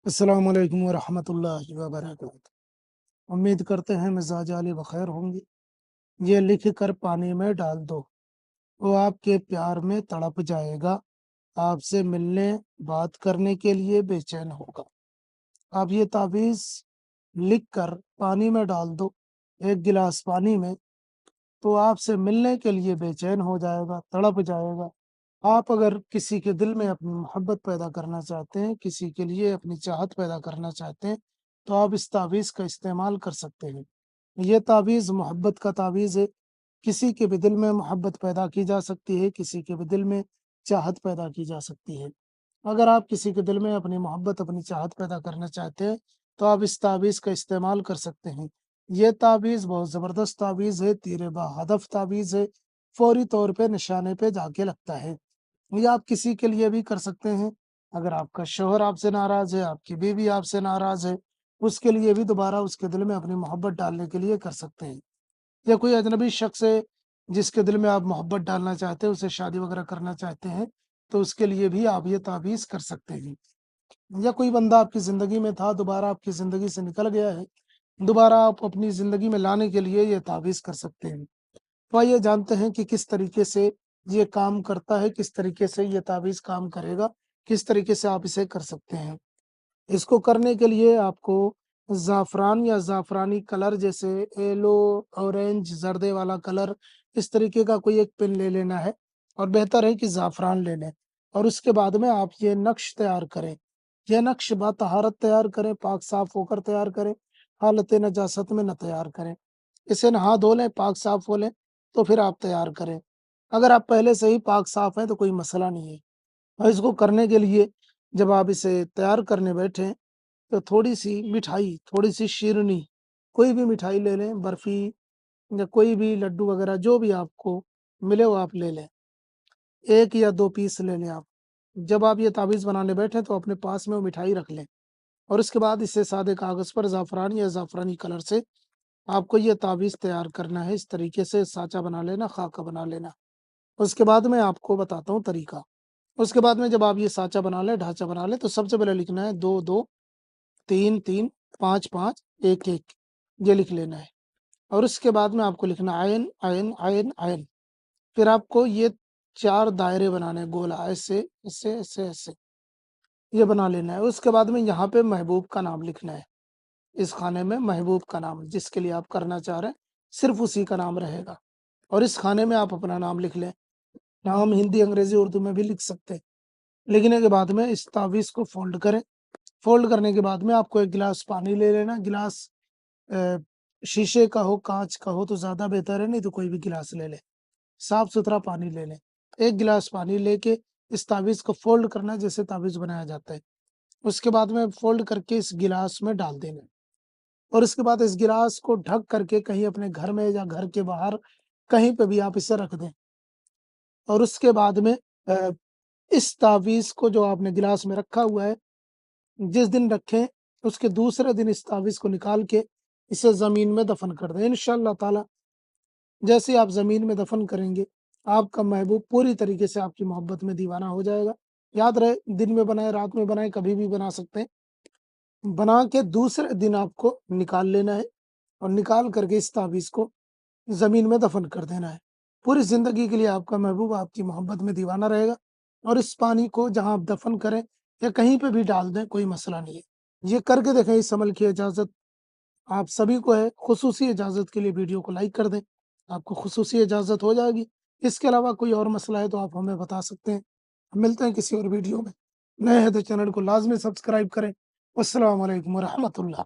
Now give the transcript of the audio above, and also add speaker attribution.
Speaker 1: अस्सलाम वालेकुम वरहमतुल्लाहि वबरकातुहू। उम्मीद करते हैं मिजाज आली बखैर होंगे। ये लिख कर पानी में डाल दो, वो आपके प्यार में तड़प जाएगा, आपसे मिलने बात करने के लिए बेचैन होगा। आप ये तावीज़ लिख कर पानी में डाल दो, एक गिलास पानी में, तो आपसे मिलने के लिए बेचैन हो जाएगा, तड़प जाएगा। आप अगर किसी के दिल में अपनी मोहब्बत पैदा करना चाहते हैं, किसी के लिए अपनी चाहत पैदा करना चाहते हैं, तो आप इस तावीज़ का इस्तेमाल कर सकते हैं। ये तावीज़ मोहब्बत का तावीज़ है। किसी के भी दिल में मोहब्बत पैदा की जा सकती है, किसी के भी दिल में चाहत पैदा की जा सकती है। अगर आप किसी के दिल में अपनी मोहब्बत, अपनी चाहत पैदा करना चाहते हैं, तो आप इस तावीज़ का इस्तेमाल कर सकते हैं। ये तावीज़ बहुत ज़बरदस्त तावीज़ है, तीर बा हदफ तावीज़ है, फौरी तौर पे निशाने पे जाके लगता है। ये आप किसी के लिए भी कर सकते हैं। अगर आपका शौहर आपसे नाराज़ है, आपकी बीवी आपसे नाराज़ है, उसके लिए भी दोबारा उसके दिल में अपनी मोहब्बत डालने के लिए कर सकते हैं। या कोई अजनबी शख्स है, जिसके दिल में आप मोहब्बत डालना चाहते हैं, उसे शादी वगैरह करना चाहते हैं, तो उसके लिए भी आप ये तावीज़ कर सकते हैं। या कोई बंदा आपकी ज़िंदगी में था, दोबारा आपकी ज़िंदगी से निकल गया है, दोबारा आप अपनी ज़िंदगी में लाने के लिए ये तावीज़ कर सकते हैं। तो आइए जानते हैं कि किस तरीके से ये काम करता है, किस तरीके से ये तावीज़ काम करेगा, किस तरीके से आप इसे कर सकते हैं। इसको करने के लिए आपको ज़ाफ़रान या ज़ाफ़रानी कलर जैसे येलो, ऑरेंज, ज़र्दे वाला कलर, इस तरीके का कोई एक पेन ले लेना है और बेहतर है कि ज़ाफ़रान ले लें और उसके बाद में आप ये नक्श तैयार करें। यह नक्श बातहारत तैयार करें, पाक साफ़ होकर तैयार करें, हालत नजासत में न तैयार करें। इसे नहा धो लें, पाक साफ़ हो लें, तो फिर आप तैयार करें। अगर आप पहले से ही पाक साफ़ हैं, तो कोई मसला नहीं है। और इसको करने के लिए जब आप इसे तैयार करने बैठें, तो थोड़ी-सी मिठाई, थोड़ी-सी शीरनी, कोई भी मिठाई ले लें, बर्फ़ी या कोई भी लड्डू वग़ैरह जो भी आपको मिले वो आप ले लें। 1 या 2 पीस ले लें आप। जब आप ये तावीज़ बनाने बैठें तो अपने पास में वो मिठाई रख लें और उसके बाद इसे सादे कागज़ पर ज़ाफ़रानी या ज़ाफ़रानी कलर से आपको ये तावीज़ तैयार करना है। इस तरीके से साँचा बना लेना, ख़ाका बना लेना। उसके बाद मैं आपको बताता हूँ तरीका। उसके बाद में जब आप ये साँचा बना लें, ढाँचा बना लें, तो सबसे पहले लिखना है 2-2, 3-3, 5-5, 1-1 ये लिख लेना है और उसके बाद में आपको लिखना आयन, आयन, आयन, आयन। फिर आपको ये 4 दायरे बनाने हैं गोला ऐसे, ऐसे, ऐसे, ऐसे ये बना लेना है। उसके बाद में यहाँ पे महबूब का नाम लिखना है। इस खाने में महबूब का नाम जिसके लिए आप करना चाह रहे हैं, सिर्फ़ उसी का नाम रहेगा और इस खाने में आप अपना नाम लिख लें। नाम हिंदी, अंग्रेज़ी, उर्दू में भी लिख सकते हैं। लिखने के बाद में इस तावीज़ को फ़ोल्ड करें। फ़ोल्ड करने के बाद में आपको 1 गिलास पानी ले लेना। गिलास अ, शीशे का हो, काँच का हो तो ज़्यादा बेहतर है, नहीं तो कोई भी गिलास ले लें। साफ-सुथरा पानी ले लें। 1 गिलास पानी लेके इस तावीज़ को फ़ोल्ड करना है जैसे तावीज़ बनाया जाता है। उसके बाद में फ़ोल्ड करके इस गिलास में डाल देना है और उसके बाद इस गिलास को ढक करके कहीं अपने घर में या घर के बाहर कहीं पे भी आप इसे रख दें और उसके बाद में अ, इस तावीज़ को जो आपने गिलास में रखा हुआ है, जिस दिन रखें, उसके दूसरे दिन इस तावीज़ को निकाल के इसे ज़मीन में दफ़न कर दें। इंशाअल्लाह ताला जैसे ही आप ज़मीन में दफ़न करेंगे, आपका महबूब पूरी तरीके से आपकी मोहब्बत में दीवाना हो जाएगा। याद रहे दिन में बनाएँ, रात में बनाएँ, कभी भी बना सकते हैं। बना के दूसरे दिन आपको निकाल लेना है और निकाल करके इस तावीज़ को ज़मीन में दफ़न कर देना है। पूरी ज़िंदगी के लिए आपका महबूब आपकी मोहब्बत में दीवाना रहेगा और इस पानी को जहाँ आप दफ़न करें या कहीं पे भी डाल दें, कोई मसला नहीं है। ये करके देखें, इस अमल की इजाज़त आप सभी को है। खुसूसी इजाज़त के लिए वीडियो को लाइक कर दें, आपको खुसूसी इजाज़त हो जाएगी। इसके अलावा कोई और मसला है तो आप हमें बता सकते हैं। मिलते हैं किसी और वीडियो में। नए हैं तो चैनल को लाज़मी सब्सक्राइब करें। अस्सलाम वालेकुम व रहमतुल्लाह।